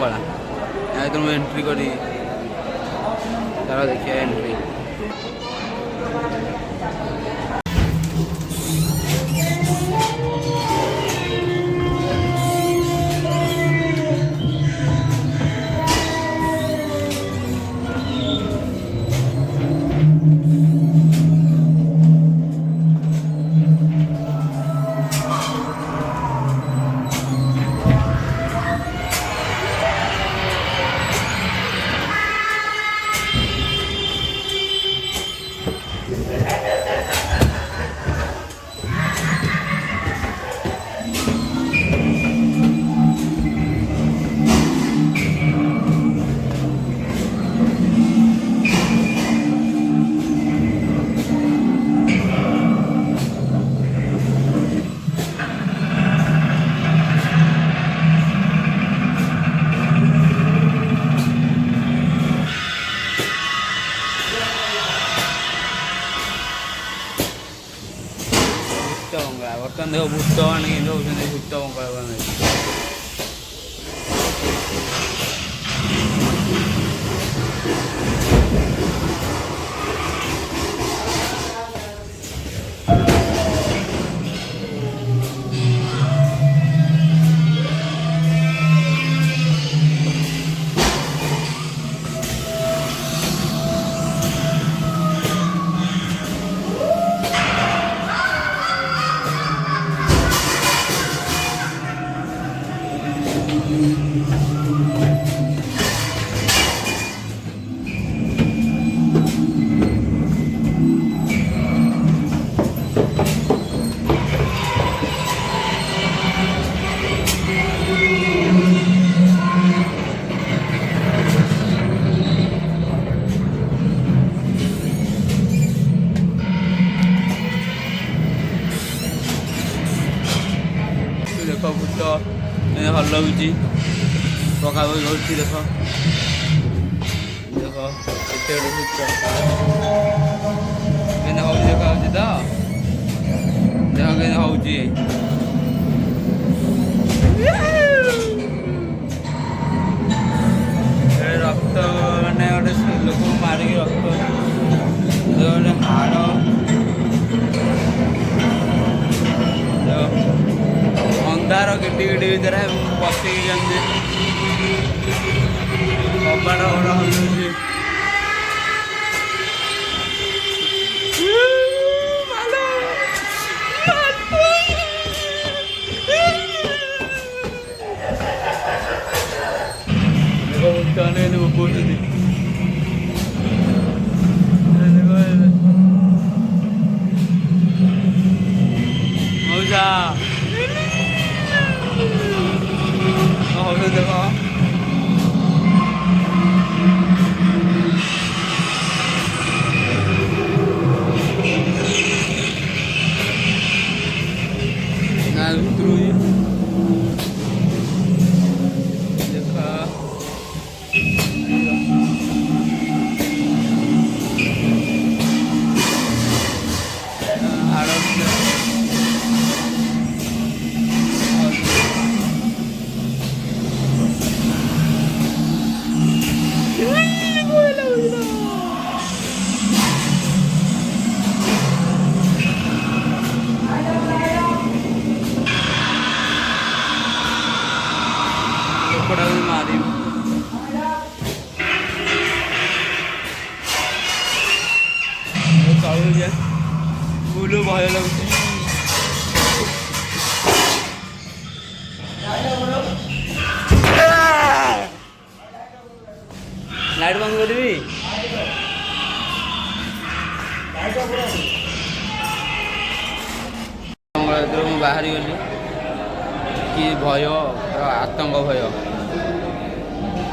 ମଙ୍ଗଳା ମୁଁ ଏଣ୍ଟ୍ରି କରି ତାର ଦେଖିବା ଏଣ୍ଟ୍ରି ବର୍ତ୍ତମାନ ଦେଖ ଭୂତ ଆଣିକି ଦେଉଛନ୍ତି ଭୂତ ବଙ୍ଗଳା ଦେଖ ଭୂତ ଭଲ ଲାଗୁଛି ପକା ବହି କରୁଛି ଦେଖ ଦେଖ ଏତେ ଗୋଟେ ଭୂତ କେମିତି ହଉଛି ଦେଖାଯାଉଛି ତ ଦେଖ କେମିତି ହଉଛି ରକ୍ତ ମାନେ ଗୋଟେ ଲୋକକୁ ମାରିକି ରକ୍ତ ଗୋଟେ ହାଡ଼ ଅନ୍ଧାର କିଟି ଭିତରେ ବସିକି କେମିତି କବାଟ ଘର ହଲୁଛି କହୁଛନ୍ତି ମଉସା ଦେଖ ନା ଭିତରୁ ମାରିବୁ ବୁଲୁ ଭୟ ଲାଗୁଛି ଲାଇଟ୍ ବନ୍ଦ କରିବି ମୁଁ ବାହାରି ଗଲି କି ଭୟ ଆତଙ୍କ ଭୟ